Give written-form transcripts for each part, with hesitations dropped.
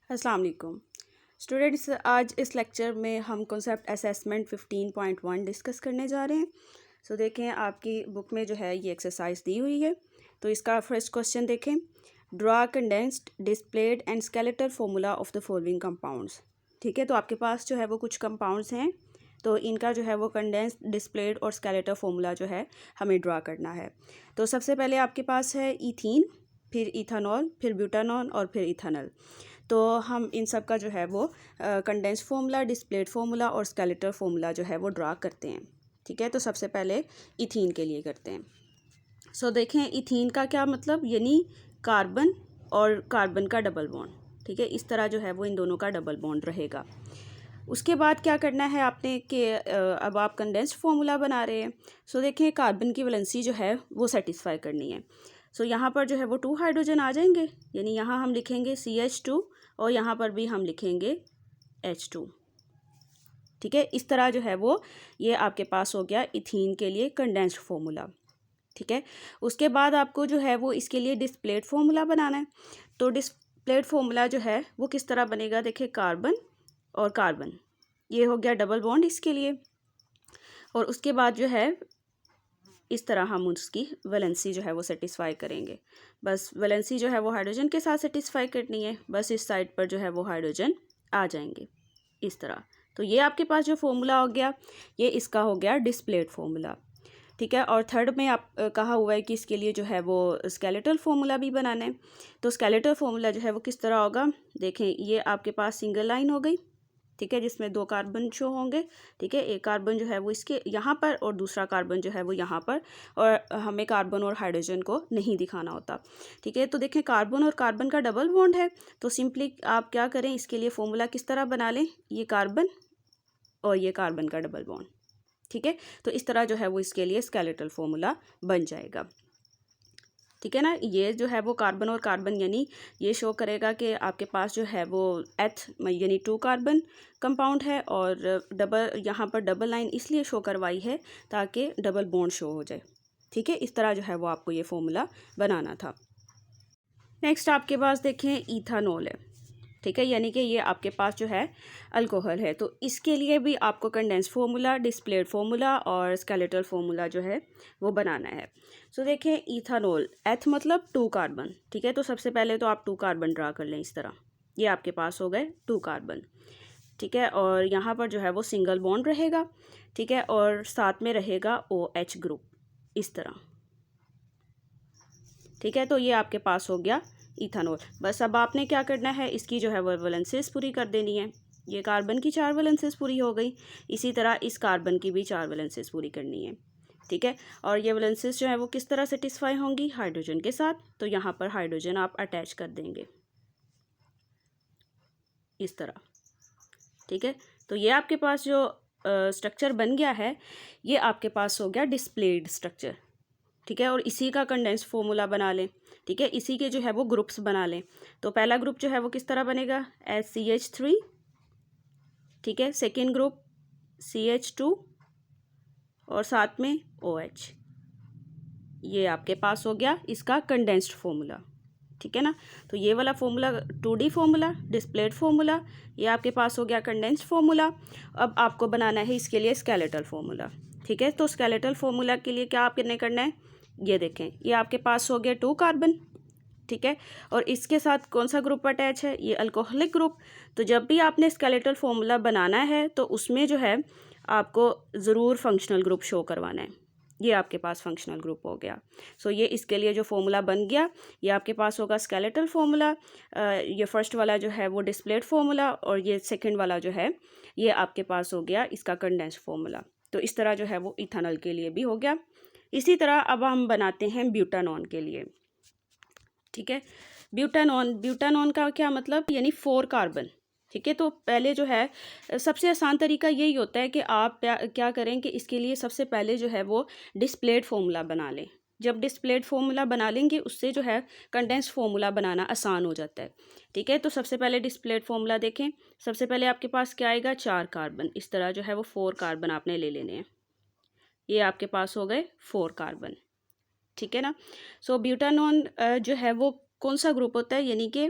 अस्सलाम वालेकुम स्टूडेंट्स। आज इस लेक्चर में हम कॉन्सेप्ट असेसमेंट 15.1 डिस्कस करने जा रहे हैं। देखें, आपकी बुक में जो है ये एक्सरसाइज दी हुई है। तो इसका फर्स्ट क्वेश्चन देखें, draw condensed displayed and skeletal formula of the following compounds. ठीक है, तो आपके पास जो है वो कुछ कंपाउंड्स हैं, तो इनका जो है वो कंडेंस्ड डिस्प्लेड और स्केलेटल फार्मूला जो है हमें ड्रा करना है। तो सबसे पहले आपके पास है इथीन, फिर इथानॉल, फिर ब्यूटानॉल और फिर इथानल। तो हम इन सब का जो है वो कंडेंस फार्मूला, डिस्प्लेड फार्मूला और स्केलेटल फार्मूला जो है वो ड्रा करते हैं। ठीक है, तो सबसे पहले इथीन के लिए करते हैं। देखें, इथीन का क्या मतलब, यानी कार्बन और कार्बन का डबल बॉन्ड। ठीक है, इस तरह जो है वो इन दोनों का डबल बॉन्ड रहेगा। उसके बाद क्या करना है आपने कि अब आप कंडेंस्ड फार्मूला बना रहे हैं। देखें, कार्बन की वैलेंसी जो है वो सेटिस्फाई करनी है। यहाँ पर जो है वो 2 हाइड्रोजन आ जाएंगे, यानी यहाँ हम लिखेंगे CH2 और यहाँ पर भी हम लिखेंगे H2। ठीक है, इस तरह जो है वो ये आपके पास हो गया इथीन के लिए कंडेंस्ड फार्मूला। ठीक है, उसके बाद आपको जो है वो इसके लिए डिस्प्लेड फार्मूला बनाना है। तो डिस्प्लेड फार्मूला जो है वो किस तरह बनेगा, देखिए कार्बन और कार्बन, ये हो गया डबल बॉन्ड इसके लिए। और उसके बाद जो है इस तरह हम उसकी वैलेंसी जो है वो सेटिस्फाई करेंगे। बस वैलेंसी जो है वो हाइड्रोजन के साथ सेटिस्फाई करनी है, बस इस साइड पर जो है वो हाइड्रोजन आ जाएंगे इस तरह। तो ये आपके पास जो फॉर्मूला हो गया, ये इसका हो गया डिस्प्लेड फार्मूला। ठीक है, और थर्ड में आप कहा हुआ है कि इसके लिए जो है वो स्केलेटल फार्मूला भी बनाना है। तो स्केलेटल फार्मूला जो है वो किस तरह होगा, देखें, ये आपके पास सिंगल लाइन हो गई। ठीक है, जिसमें 2 कार्बन शो होंगे। ठीक है, एक कार्बन जो है वो इसके यहाँ पर और दूसरा कार्बन जो है वो यहाँ पर, और हमें कार्बन और हाइड्रोजन को नहीं दिखाना होता। ठीक है, तो देखें, कार्बन और कार्बन का डबल बॉन्ड है, तो सिंपली आप क्या करें, इसके लिए फॉर्मूला किस तरह बना लें, ये कार्बन और ये कार्बन का डबल बॉन्ड। ठीक है, तो इस तरह जो है वो इसके लिए स्केलेटल फार्मूला बन जाएगा। ठीक है ना, ये जो है वो कार्बन और कार्बन, यानी ये शो करेगा कि आपके पास जो है वो एथ यानी 2 कार्बन कंपाउंड है, और डबल यहाँ पर डबल लाइन इसलिए शो करवाई है ताकि डबल बॉन्ड शो हो जाए। ठीक है, इस तरह जो है वो आपको ये फॉर्मूला बनाना था। नेक्स्ट आपके पास देखें इथानॉल है। ठीक है, यानी कि ये आपके पास जो है अल्कोहल है। तो इसके लिए भी आपको कंडेंस फार्मूला, डिस्प्लेड फार्मूला और स्केलेटल फार्मूला जो है वो बनाना है। देखें, इथानॉल, एथ मतलब 2 कार्बन। ठीक है, तो सबसे पहले तो आप 2 कार्बन ड्रा कर लें इस तरह, ये आपके पास हो गए 2 कार्बन। ठीक है, और यहाँ पर जो है वो सिंगल बॉन्ड रहेगा। ठीक है, और साथ में रहेगा OH ग्रुप इस तरह। ठीक है, तो ये आपके पास हो गया इथानॉल। बस अब आपने क्या करना है, इसकी जो है वो वैलेंसेस पूरी कर देनी है। ये कार्बन की 4 वैलेंसेस पूरी हो गई, इसी तरह इस कार्बन की भी 4 वैलेंसेस पूरी करनी है। ठीक है, और ये वैलेंसेस जो है वो किस तरह सेटिस्फाई होंगी, हाइड्रोजन के साथ। तो यहाँ पर हाइड्रोजन आप अटैच कर देंगे इस तरह। ठीक है, तो ये आपके पास जो स्ट्रक्चर बन गया है, ये आपके पास हो गया डिस्प्लेड स्ट्रक्चर। ठीक है, और इसी का कंडेंस फार्मूला बना लें। ठीक है, इसी के जो है वो ग्रुप्स बना लें। तो पहला ग्रुप जो है वो किस तरह बनेगा, SCH3। ठीक है, सेकेंड ग्रुप CH2 और साथ में OH। ये आपके पास हो गया इसका कंडेंस्ड फार्मूला। ठीक है ना, तो ये वाला formula 2D formula, displayed formula, ये आपके पास हो गया कंडेंस्ड फार्मूला। अब आपको बनाना है इसके लिए स्केलेटल फार्मूला। ठीक है, तो स्केलेटल फार्मूला के लिए क्या आपने करना है, ये देखें, ये आपके पास हो गया 2 कार्बन। ठीक है, और इसके साथ कौन सा ग्रुप अटैच है, ये अल्कोहलिक ग्रुप। तो जब भी आपने स्केलेटल फार्मूला बनाना है तो उसमें जो है आपको ज़रूर फंक्शनल ग्रुप शो करवाना है। ये आपके पास फंक्शनल ग्रुप हो गया। ये इसके लिए जो फार्मूला बन गया, ये आपके पास होगा स्केलेटल फार्मूला। ये फर्स्ट वाला जो है वो डिस्प्लेड फार्मूला, और ये सेकंड वाला जो है ये आपके पास हो गया इसका कंडेंस्ड फार्मूला। तो इस तरह जो है वो इथानॉल के लिए भी हो गया। इसी तरह अब हम बनाते हैं ब्यूटानॉन के लिए। ठीक है, ब्यूटानॉन का क्या मतलब, यानी 4 कार्बन। ठीक है, तो पहले जो है सबसे आसान तरीका यही होता है कि आप क्या करें कि इसके लिए सबसे पहले जो है वो डिस्प्लेड फार्मूला बना लें। जब डिस्प्लेड फार्मूला बना लेंगे उससे जो है कंडेंस्ड फार्मूला बनाना आसान हो जाता है। ठीक है, तो सबसे पहले डिस्प्लेड फार्मूला देखें। सबसे पहले आपके पास क्या आएगा, 4 कार्बन, इस तरह जो है वो 4 कार्बन आपने ले लेने हैं। ये आपके पास हो गए 4 कार्बन। ठीक है ना, ब्यूटानॉन जो है वो कौन सा ग्रुप होता है, यानी कि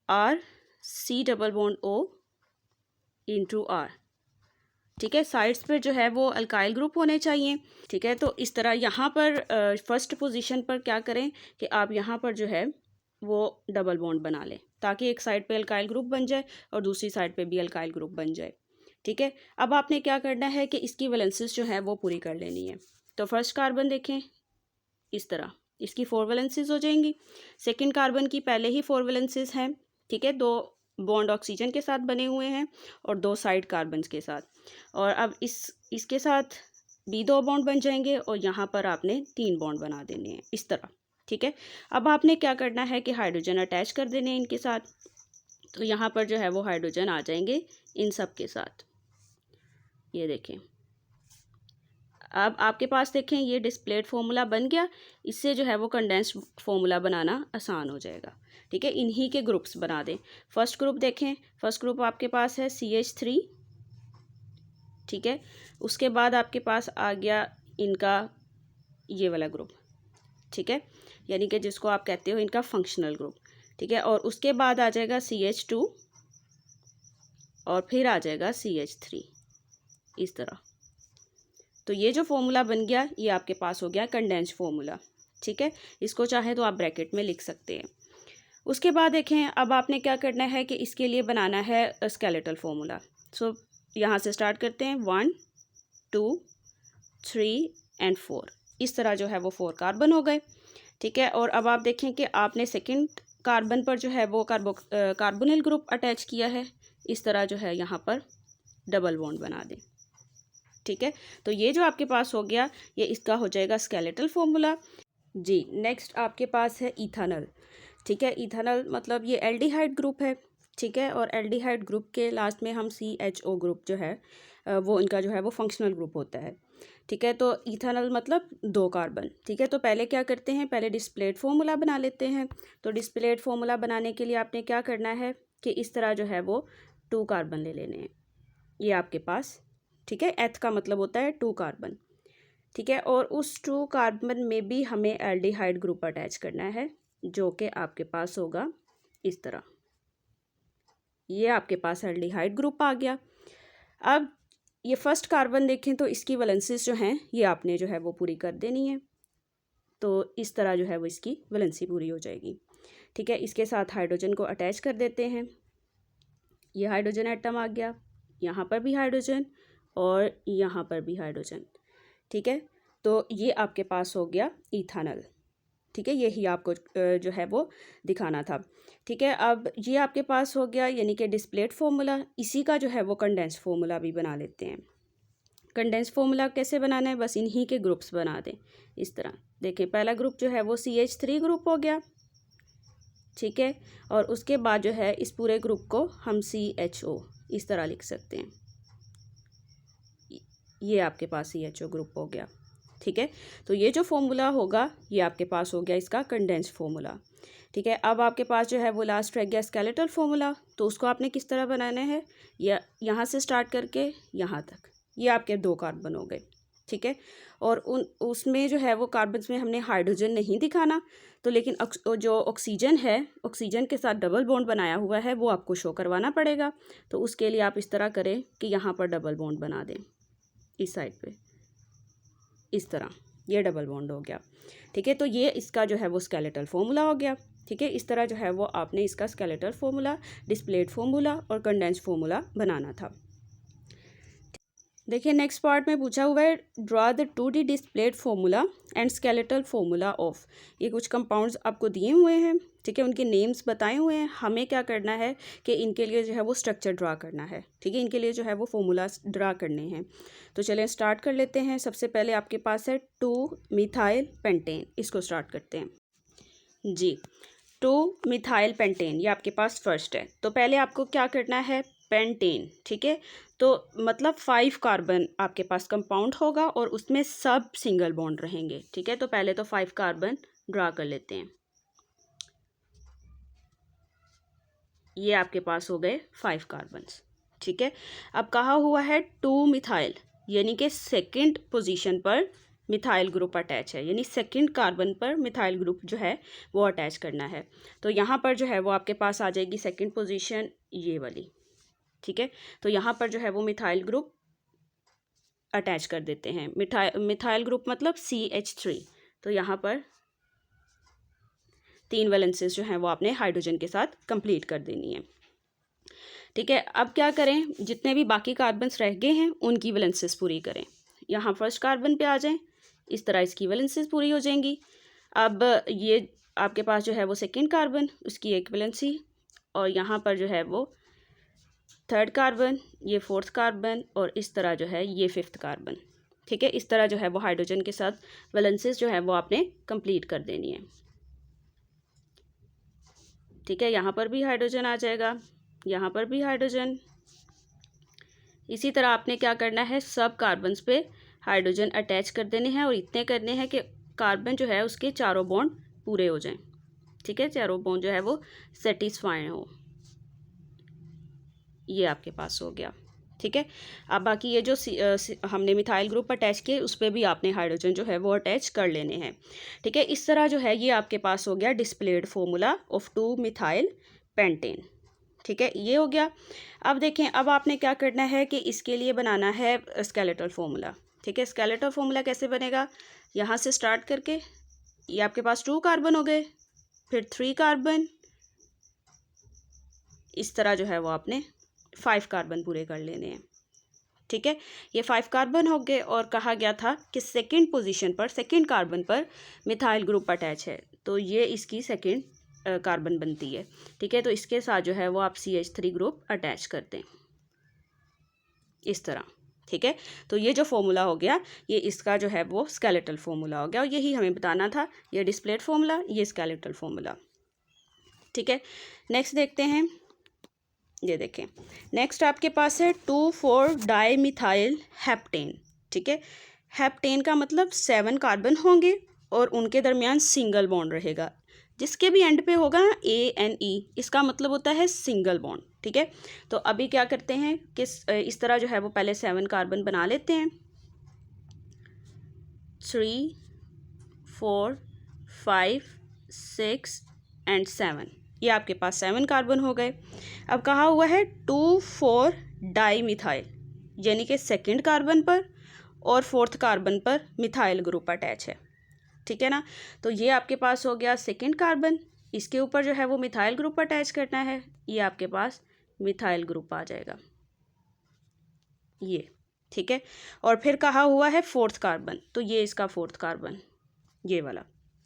R C double bond O into R। ठीक है, साइड्स पर जो है वो अल्काइल ग्रुप होने चाहिए। ठीक है, तो इस तरह यहाँ पर फर्स्ट पोजीशन पर क्या करें कि आप यहाँ पर जो है वो डबल बॉन्ड बना लें ताकि एक साइड पे अल्काइल ग्रुप बन जाए और दूसरी साइड पे भी अल्काइल ग्रुप बन जाए। ठीक है, अब आपने क्या करना है कि इसकी वैलेंसीज जो है वो पूरी कर लेनी है। तो फर्स्ट कार्बन देखें, इस तरह इसकी 4 वैलेंसीज हो जाएंगी। सेकंड कार्बन की पहले ही 4 वैलेंसीज हैं। ठीक है, 2 बॉन्ड ऑक्सीजन के साथ बने हुए हैं और 2 साइड कार्बन्स के साथ, और अब इसके साथ भी 2 बॉन्ड बन जाएंगे और यहाँ पर आपने 3 बॉन्ड बना देने हैं इस तरह। ठीक है, अब आपने क्या करना है कि हाइड्रोजन अटैच कर देने हैं इनके साथ। तो यहाँ पर जो है वो हाइड्रोजन आ जाएंगे इन सब के साथ। ये देखें, अब आपके पास देखें ये डिस्प्लेड फॉर्मूला बन गया। इससे जो है वो कंडेंस्ड फॉर्मूला बनाना आसान हो जाएगा। ठीक है, इन्हीं के ग्रुप्स बना दें। फर्स्ट ग्रुप देखें, फर्स्ट ग्रुप आपके पास है CH3। ठीक है, उसके बाद आपके पास आ गया इनका ये वाला ग्रुप। ठीक है, यानी कि जिसको आप कहते हो इनका फंक्शनल ग्रुप। ठीक है, और उसके बाद आ जाएगा CH2 और फिर आ जाएगा CH3 इस तरह। तो ये जो फॉर्मूला बन गया ये आपके पास हो गया कंडेंस्ड फॉर्मूला। ठीक है, इसको चाहे तो आप ब्रैकेट में लिख सकते हैं। उसके बाद देखें, अब आपने क्या करना है कि इसके लिए बनाना है स्केलेटल फॉर्मूला। सो यहाँ से स्टार्ट करते हैं, 1 2 3 एंड 4। इस तरह जो है वो 4 कार्बन हो गए। ठीक है, और अब आप देखें कि आपने सेकंड कार्बन पर जो है वो कार्बोनिल ग्रुप अटैच किया है। इस तरह जो है यहाँ पर डबल बॉन्ड बना दें। ठीक है, तो ये जो आपके पास हो गया ये इसका हो जाएगा स्केलेटल फॉर्मूला। जी, नेक्स्ट आपके पास है इथानल। ठीक है, इथानल मतलब ये एल्डिहाइड ग्रुप है। ठीक है, और एल्डिहाइड ग्रुप के लास्ट में हम CHO ग्रुप जो है वो इनका जो है वो फंक्शनल ग्रुप होता है। ठीक है, तो इथानल मतलब 2 कार्बन। ठीक है, तो पहले क्या करते हैं, पहले डिस्प्लेड फॉर्मूला बना लेते हैं। तो डिस्प्लेड फॉर्मूला बनाने के लिए आपने क्या करना है कि इस तरह जो है वो 2 कार्बन ले लेने हैं, ये आपके पास। ठीक है, एथ का मतलब होता है 2 कार्बन। ठीक है, और उस 2 कार्बन में भी हमें एल्डिहाइड ग्रुप अटैच करना है जो कि आपके पास होगा इस तरह। ये आपके पास एल्डिहाइड ग्रुप आ गया। अब ये फर्स्ट कार्बन देखें तो इसकी वैलेंसीज जो हैं ये आपने जो है वो पूरी कर देनी है। तो इस तरह जो है वो इसकी वैलेंसी पूरी हो जाएगी। ठीक है, इसके साथ हाइड्रोजन को अटैच कर देते हैं। ये हाइड्रोजन एटम आ गया, यहाँ पर भी हाइड्रोजन और यहाँ पर भी हाइड्रोजन। ठीक है, तो ये आपके पास हो गया इथानल। ठीक है, यही आपको जो है वो दिखाना था। ठीक है, अब ये आपके पास हो गया यानी कि डिस्प्लेड फॉर्मूला। इसी का जो है वो कंडेंस्ड फॉर्मूला भी बना लेते हैं। कंडेंस्ड फॉर्मूला कैसे बनाना है, बस इन्हीं के ग्रुप्स बना दें इस तरह। देखें, पहला ग्रुप जो है वो CH3 ग्रुप हो गया। ठीक है, और उसके बाद जो है इस पूरे ग्रुप को हम CHO इस तरह लिख सकते हैं। ये आपके पास CHO ग्रुप हो गया। ठीक है, तो ये जो फॉर्मूला होगा ये आपके पास हो गया इसका कंडेंस्ड फॉर्मूला। ठीक है, अब आपके पास जो है वो लास्ट रह गया स्केलेटल फॉर्मूला। तो उसको आपने किस तरह बनाना है, या यहाँ से स्टार्ट करके यहाँ तक, ये आपके 2 कार्बन हो गए। ठीक है, और उसमें जो है वो कार्बन्स में हमने हाइड्रोजन नहीं दिखाना, तो लेकिन जो ऑक्सीजन है, ऑक्सीजन के साथ डबल बॉन्ड बनाया हुआ है वो आपको शो करवाना पड़ेगा। तो उसके लिए आप इस तरह करें कि यहाँ पर डबल बॉन्ड बना दें इस साइड पे इस तरह, ये डबल बॉन्ड हो गया। ठीक है, तो ये इसका जो है वो स्केलेटल फॉर्मूला हो गया। ठीक है, इस तरह जो है वो आपने इसका स्केलेटल फॉर्मूला, डिस्प्लेड फॉर्मूला और कंडेंस्ड फॉर्मूला बनाना था। देखिए, नेक्स्ट पार्ट में पूछा हुआ है draw the 2D displayed formula and skeletal formula of. ये कुछ कंपाउंड्स आपको दिए हुए हैं। ठीक है, उनके नेम्स बताए हुए हैं। हमें क्या करना है कि इनके लिए जो है वो स्ट्रक्चर ड्रा करना है। ठीक है, इनके लिए जो है वो फॉर्मूलाज ड्रा करने हैं। तो चलें स्टार्ट कर लेते हैं। सबसे पहले आपके पास है 2-मिथाइल पेंटेन, इसको स्टार्ट करते हैं जी। 2-मिथाइल पेंटेन ये आपके पास फर्स्ट है। तो पहले आपको क्या करना है, पेंटेन। ठीक है, तो मतलब 5 कार्बन आपके पास कंपाउंड होगा और उसमें सब सिंगल बॉन्ड रहेंगे। ठीक है, तो पहले तो 5 कार्बन ड्रा कर लेते हैं। ये आपके पास हो गए 5 कार्बन्स। ठीक है, अब कहा हुआ है 2 मिथाइल यानी कि सेकंड पोजीशन पर मिथाइल ग्रुप अटैच है, यानी सेकंड कार्बन पर मिथाइल ग्रुप जो है वो अटैच करना है। तो यहाँ पर जो है वो आपके पास आ जाएगी सेकंड पोजीशन ये वाली, ठीक है। तो यहाँ पर जो है वो मिथाइल ग्रुप अटैच कर देते हैं। मिथाइल ग्रुप मतलब CH3। तो यहाँ पर 3 वैलेंसेस जो हैं वो आपने हाइड्रोजन के साथ कंप्लीट कर देनी है, ठीक है। अब क्या करें, जितने भी बाकी कार्बन्स रह गए हैं उनकी वैलेंसेस पूरी करें। यहाँ फर्स्ट कार्बन पे आ जाएं, इस तरह इसकी वैलेंसेस पूरी हो जाएंगी। अब ये आपके पास जो है वो सेकंड कार्बन, उसकी एक वैलेंसी, और यहाँ पर जो है वो थर्ड कार्बन, ये फोर्थ कार्बन, और इस तरह जो है ये फिफ्थ कार्बन, ठीक है। इस तरह जो है वो हाइड्रोजन के साथ वैलेंसेस जो है वो आपने कंप्लीट कर देनी है, ठीक है। यहाँ पर भी हाइड्रोजन आ जाएगा, यहाँ पर भी हाइड्रोजन। इसी तरह आपने क्या करना है, सब कार्बन्स पे हाइड्रोजन अटैच कर देने हैं, और इतने करने हैं कि कार्बन जो है उसके चारों बॉन्ड पूरे हो जाएं, ठीक है। चारों बॉन्ड जो है वो सेटिस्फाई हो। ये आपके पास हो गया, ठीक है। अब बाकी ये जो हमने मिथाइल ग्रुप अटैच किए उस पर भी आपने हाइड्रोजन जो है वो अटैच कर लेने हैं, ठीक है। इस तरह जो है ये आपके पास हो गया displayed formula of 2 methyl pentane, ठीक है। ये हो गया। अब देखें, अब आपने क्या करना है कि इसके लिए बनाना है स्केलेटल फॉर्मूला, ठीक है। स्केलेटल फॉर्मूला कैसे बनेगा, यहाँ से स्टार्ट करके ये आपके पास 2 कार्बन हो गए, फिर 3 कार्बन, इस तरह जो है वो आपने 5 कार्बन पूरे कर लेने हैं, ठीक है। ये 5 कार्बन हो गए, और कहा गया था कि सेकंड पोजीशन पर, सेकंड कार्बन पर मिथाइल ग्रुप अटैच है, तो ये इसकी सेकंड कार्बन बनती है, ठीक है। तो इसके साथ जो है वो आप CH3 ग्रुप अटैच करते हैं इस तरह, ठीक है। तो ये जो फॉर्मूला हो गया ये इसका जो है वो स्केलेटल फॉर्मूला हो गया, और यही हमें बताना था, ये डिस्प्लेड फॉर्मूला, ये स्केलेटल फॉर्मूला, ठीक है। नेक्स्ट देखते हैं, ये देखें, नेक्स्ट आपके पास है 2,4 डाईमिथाइल हेप्टेन, ठीक है। हेप्टेन का मतलब 7 कार्बन होंगे और उनके दरमियान सिंगल बॉन्ड रहेगा, जिसके भी एंड पे होगा ना ANE, इसका मतलब होता है सिंगल बॉन्ड, ठीक है। तो अभी क्या करते हैं कि इस तरह जो है वो पहले 7 कार्बन बना लेते हैं, 3, 4, 5, 6 एंड 7, ये आपके पास 7 कार्बन हो गए। अब कहा हुआ है 2,4 डाईमिथाइल, यानी कि सेकंड कार्बन पर और फोर्थ कार्बन पर मिथाइल ग्रुप अटैच है, ठीक है ना। तो ये आपके पास हो गया सेकंड कार्बन, इसके ऊपर जो है वो मिथाइल ग्रुप अटैच करना है, ये आपके पास मिथाइल ग्रुप आ जाएगा ये, ठीक है। और फिर कहा हुआ है फोर्थ कार्बन, तो ये इसका फोर्थ कार्बन ये वाला,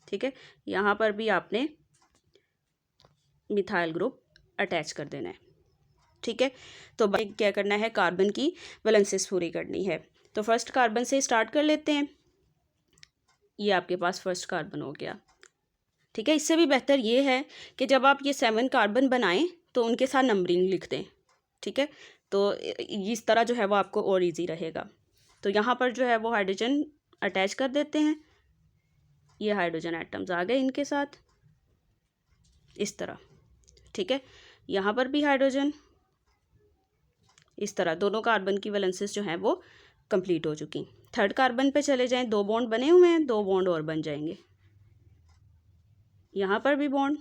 ठीक है। यहाँ पर भी आपने मिथाइल ग्रुप अटैच कर देना है, ठीक है। तो क्या करना है, कार्बन की वैलेंसेस पूरी करनी है। तो फर्स्ट कार्बन से स्टार्ट कर लेते हैं, ये आपके पास फर्स्ट कार्बन हो गया, ठीक है। इससे भी बेहतर ये है कि जब आप ये 7 कार्बन बनाएं तो उनके साथ नंबरिंग लिख दें, ठीक है। तो इस तरह जो है वो आपको और इजी रहेगा। तो यहाँ पर जो है वो हाइड्रोजन अटैच कर देते हैं, ये हाइड्रोजन एटम्स आ गए इनके साथ इस तरह, ठीक है। यहाँ पर भी हाइड्रोजन, इस तरह दोनों कार्बन की वैलेंसेस जो हैं वो कंप्लीट हो चुकी। थर्ड कार्बन पे चले जाएं, 2 बॉन्ड बने हुए हैं, 2 बॉन्ड और बन जाएंगे, यहाँ पर भी बॉन्ड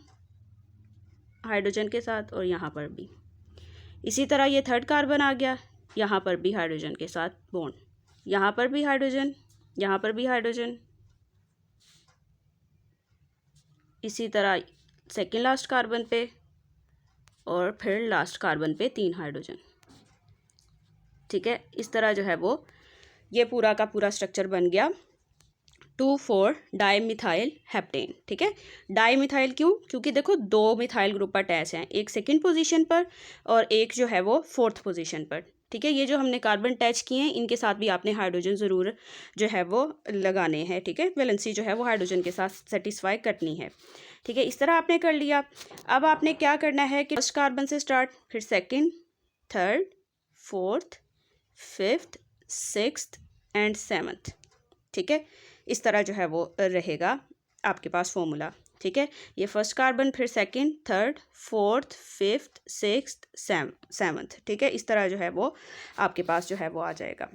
हाइड्रोजन के साथ और यहाँ पर भी। इसी तरह ये थर्ड कार्बन आ गया, यहाँ पर भी हाइड्रोजन के साथ बॉन्ड, यहाँ पर भी हाइड्रोजन, यहाँ पर भी हाइड्रोजन। इसी तरह सेकेंड लास्ट कार्बन पे और फिर लास्ट कार्बन पे 3 हाइड्रोजन, ठीक है। इस तरह जो है वो ये पूरा का पूरा स्ट्रक्चर बन गया 2,4 डाईमिथाइल हेप्टेन, ठीक है। डाईमिथाइल क्यों, क्योंकि देखो 2 मिथाइल ग्रुप अटैच हैं, एक सेकंड पोजीशन पर और एक जो है वो फोर्थ पोजीशन पर, ठीक है। ये जो हमने कार्बन अटैच किए हैं इनके साथ भी आपने हाइड्रोजन ज़रूर जो है वो लगाने हैं, ठीक है। वैलेंसी जो है वो हाइड्रोजन के साथ सेटिस्फाई करनी है, ठीक है। इस तरह आपने कर लिया। अब आपने क्या करना है कि फर्स्ट कार्बन से स्टार्ट, फिर second, third, fourth, fifth, sixth and 7th, ठीक है। इस तरह जो है वो रहेगा आपके पास फॉर्मूला, ठीक है। ये फर्स्ट कार्बन, फिर second, third, fourth, fifth, sixth, 7th, ठीक है। इस तरह जो है वो आपके पास जो है वो आ जाएगा।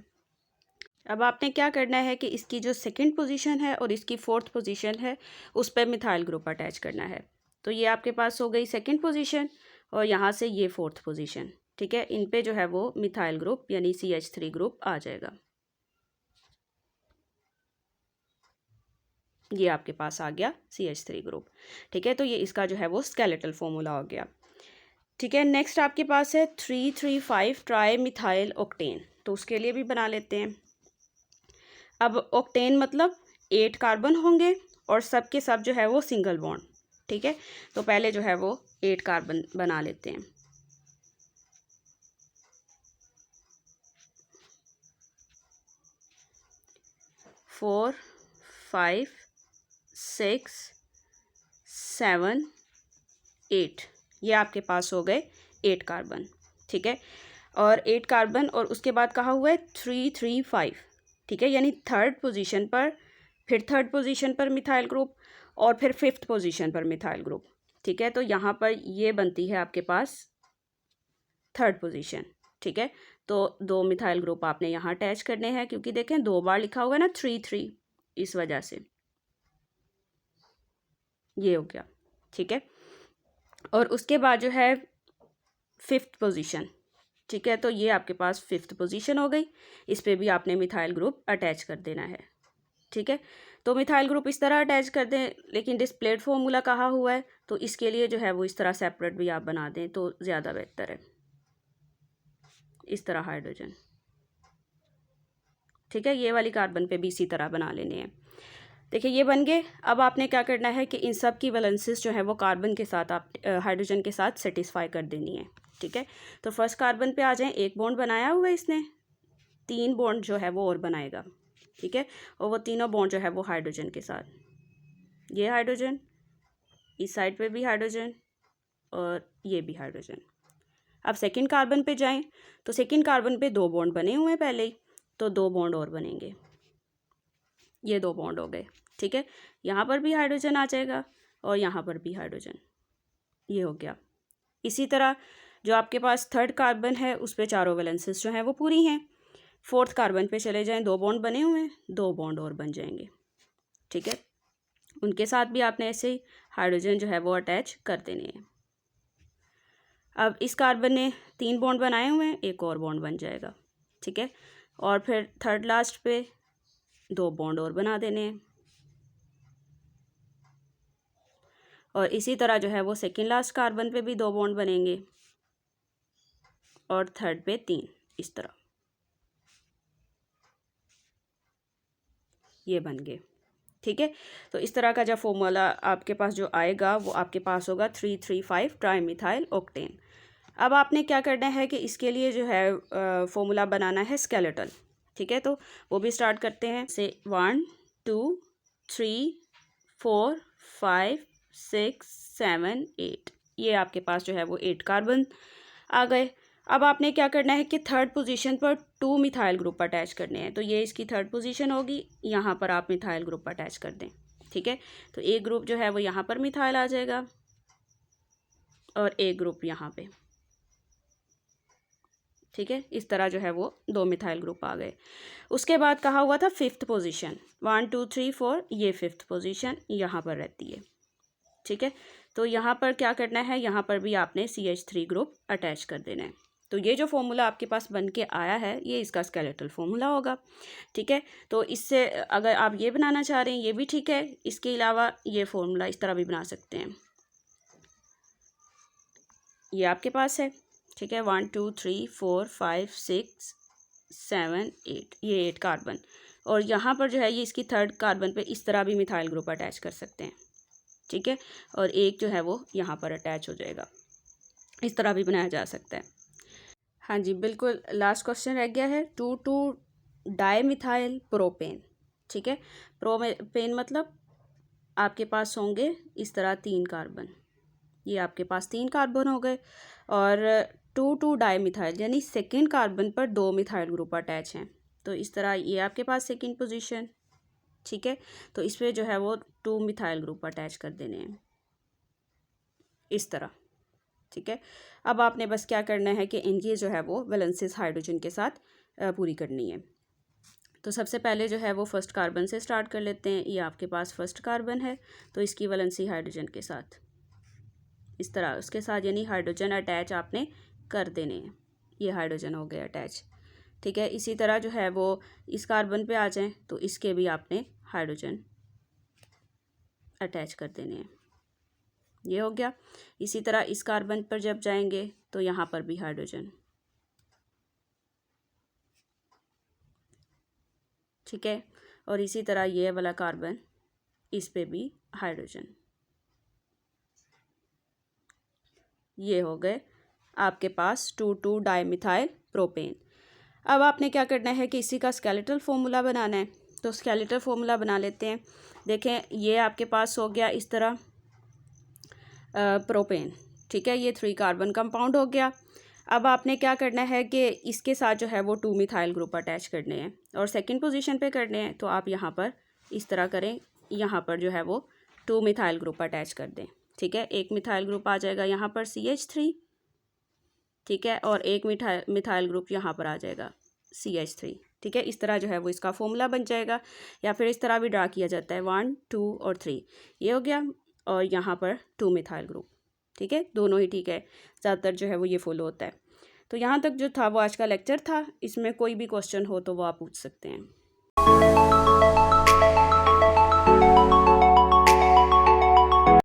अब आपने क्या करना है कि इसकी जो सेकंड पोजीशन है और इसकी फोर्थ पोजीशन है उस पर मिथाइल ग्रुप अटैच करना है। तो ये आपके पास हो गई सेकंड पोजीशन और यहाँ से ये फोर्थ पोजीशन, ठीक है। इन पे जो है वो मिथाइल ग्रुप यानी CH3 ग्रुप आ जाएगा। ये आपके पास आ गया CH3 ग्रुप, ठीक है। तो ये इसका जो है वो स्केलेटल फॉर्मूला हो गया, ठीक है। नेक्स्ट आपके पास है 3,3,5 ट्राई मिथाइल ऑक्टेन। तो उसके लिए भी बना लेते हैं। अब ऑक्टेन मतलब 8 कार्बन होंगे और सब के सब जो है वो सिंगल बॉन्ड, ठीक है। तो पहले जो है वो 8 कार्बन बना लेते हैं। फोर, 5, 6, 7, 8, ये आपके पास हो गए 8 कार्बन, ठीक है। और 8 कार्बन और उसके बाद कहा हुआ है 3,3,5, ठीक है। यानी थर्ड पोजीशन पर, फिर थर्ड पोजीशन पर मिथाइल ग्रुप और फिर फिफ्थ पोजीशन पर मिथाइल ग्रुप, ठीक है। तो यहाँ पर ये बनती है आपके पास थर्ड पोजीशन, ठीक है। तो 2 मिथाइल ग्रुप आपने यहाँ अटैच करने हैं, क्योंकि देखें 2 बार लिखा हुआ है ना 3,3, इस वजह से ये हो गया, ठीक है। और उसके बाद जो है फिफ्थ पोजीशन, ठीक है। तो ये आपके पास फिफ्थ पोजीशन हो गई। इस पे भी आपने मिथाइल ग्रुप अटैच कर देना है, ठीक है। तो मिथाइल ग्रुप इस तरह अटैच कर दें, लेकिन डिस्प्लेड फॉर्मूला कहा हुआ है तो इसके लिए जो है वो इस तरह सेपरेट भी आप बना दें तो ज़्यादा बेहतर है। इस तरह हाइड्रोजन, ठीक है। ये वाली कार्बन पे भी इसी तरह बना लेने हैं। देखिए ये बन गए। अब आपने क्या करना है कि इन सब की वैलेंसेस जो है वो कार्बन के साथ आप हाइड्रोजन के साथ सेटिस्फाई कर देनी है, ठीक है। तो फर्स्ट कार्बन पे आ जाएं। एक बॉन्ड बनाया हुआ है इसने, 3 बॉन्ड जो है वो और बनाएगा, ठीक है। और वो तीनों बॉन्ड जो है वो हाइड्रोजन के साथ, ये हाइड्रोजन, इस साइड पे भी हाइड्रोजन और ये भी हाइड्रोजन। अब सेकंड कार्बन पे जाएं तो सेकंड कार्बन पे 2 बॉन्ड बने हुए हैं पहले ही, तो 2 बॉन्ड और बनेंगे, ये 2 बॉन्ड हो गए, ठीक है। यहाँ पर भी हाइड्रोजन आ जाएगा और यहाँ पर भी हाइड्रोजन, ये हो गया। इसी तरह जो आपके पास थर्ड कार्बन है उस पे चारों वैलेंसेस जो हैं वो पूरी हैं। फोर्थ कार्बन पे चले जाएं, 2 बॉन्ड बने हुए हैं, 2 बॉन्ड और बन जाएंगे, ठीक है। उनके साथ भी आपने ऐसे ही हाइड्रोजन जो है वो अटैच कर देने हैं। अब इस कार्बन ने 3 बॉन्ड बनाए हुए हैं, एक और बॉन्ड बन जाएगा, ठीक है। और फिर थर्ड लास्ट पे 2 बॉन्ड और बना देने हैं। और इसी तरह जो है वो सेकेंड लास्ट कार्बन पे भी 2 बॉन्ड बनेंगे और थर्ड पे 3, इस तरह ये बन गए, ठीक है। तो इस तरह का जब फॉर्मूला आपके पास जो आएगा वो आपके पास होगा 3,3,5 ट्राई मिथाइल ऑक्टेन। अब आपने क्या करना है कि इसके लिए जो है फॉर्मूला बनाना है स्केलेटल, ठीक है। तो वो भी स्टार्ट करते हैं से 1, 2, 3, 4, 5, 6, 7, 8, ये आपके पास जो है वो 8 कार्बन आ गए। अब आपने क्या करना है कि थर्ड पोजीशन पर 2 मिथाइल ग्रुप अटैच करने हैं। तो ये इसकी थर्ड पोजीशन होगी, यहाँ पर आप मिथाइल ग्रुप अटैच कर दें, ठीक है। तो एक ग्रुप जो है वो यहाँ पर मिथाइल आ जाएगा और एक ग्रुप यहाँ पे, ठीक है। इस तरह जो है वो 2 मिथाइल ग्रुप आ गए। उसके बाद कहा हुआ था फिफ्थ पोजीशन, 1, 2, 3, 4, ये फिफ्थ पोजीशन यहाँ पर रहती है, ठीक है। तो यहाँ पर क्या करना है, यहाँ पर भी आपने CH3 ग्रुप अटैच कर देना है। तो ये जो फॉर्मूला आपके पास बन के आया है ये इसका स्केलेटल फॉर्मूला होगा, ठीक है। तो इससे अगर आप ये बनाना चाह रहे हैं ये भी ठीक है, इसके अलावा ये फॉर्मूला इस तरह भी बना सकते हैं, ये आपके पास है, ठीक है। 1, 2, 3, 4, 5, 6, 7, 8, ये 8 कार्बन और यहाँ पर जो है ये इसकी थर्ड कार्बन पे इस तरह भी मिथाइल ग्रुप अटैच कर सकते हैं, ठीक है। और एक जो है वो यहाँ पर अटैच हो जाएगा, इस तरह भी बनाया जा सकता है। हाँ जी बिल्कुल, लास्ट क्वेश्चन रह गया है 2,2 डाई मिथाइल प्रोपेन, ठीक है। प्रोपेन मतलब आपके पास होंगे इस तरह 3 कार्बन, ये आपके पास 3 कार्बन हो गए और 2,2 डाई मिथाइल यानी सेकेंड कार्बन पर 2 मिथाइल ग्रुप अटैच हैं। तो इस तरह ये आपके पास सेकेंड पोजीशन, ठीक है। तो इस पर जो है वो 2 मिथाइल ग्रुप अटैच कर देने हैं इस तरह, ठीक है। अब आपने बस क्या करना है कि इनकी जो है वो वैलेंसेस हाइड्रोजन के साथ पूरी करनी है। तो सबसे पहले जो है वो फर्स्ट कार्बन से स्टार्ट कर लेते हैं। ये आपके पास फर्स्ट कार्बन है, तो इसकी वैलेंसी हाइड्रोजन के साथ इस तरह उसके साथ, यानी हाइड्रोजन अटैच आपने कर देने हैं। ये हाइड्रोजन हो गया अटैच, ठीक है। इसी तरह जो है वो इस कार्बन पे आ जाएं तो इसके भी आपने हाइड्रोजन अटैच कर देने हैं। ये हो गया। इसी तरह इस कार्बन पर जब जाएंगे तो यहाँ पर भी हाइड्रोजन, ठीक है। और इसी तरह ये वाला कार्बन, इस पे भी हाइड्रोजन। ये हो गए आपके पास 2,2 डाइमिथाइल प्रोपेन। अब आपने क्या करना है कि इसी का स्केलेटल फॉर्मूला बनाना है। तो स्केलेटल फॉर्मूला बना लेते हैं। देखें, ये आपके पास हो गया इस तरह प्रोपेन, ठीक है। ये 3 कार्बन कंपाउंड हो गया। अब आपने क्या करना है कि इसके साथ जो है वो 2 मिथाइल ग्रुप अटैच करने हैं और सेकंड पोजीशन पे करने हैं। तो आप यहाँ पर इस तरह करें, यहाँ पर जो है वो 2 मिथाइल ग्रुप अटैच कर दें, ठीक है। एक मिथाइल ग्रुप आ जाएगा यहाँ पर CH3, ठीक है, और एक मिथाइल ग्रुप यहाँ पर आ जाएगा CH3, ठीक है। इस तरह जो है वो इसका फॉर्मूला बन जाएगा, या फिर इस तरह भी ड्रा किया जाता है 1, 2 और 3। ये हो गया, और यहाँ पर 2 मिथाइल ग्रुप, ठीक है। दोनों ही ठीक है, ज़्यादातर जो है वो ये फॉलो होता है। तो यहाँ तक जो था वो आज का लेक्चर था। इसमें कोई भी क्वेश्चन हो तो वो आप पूछ सकते हैं।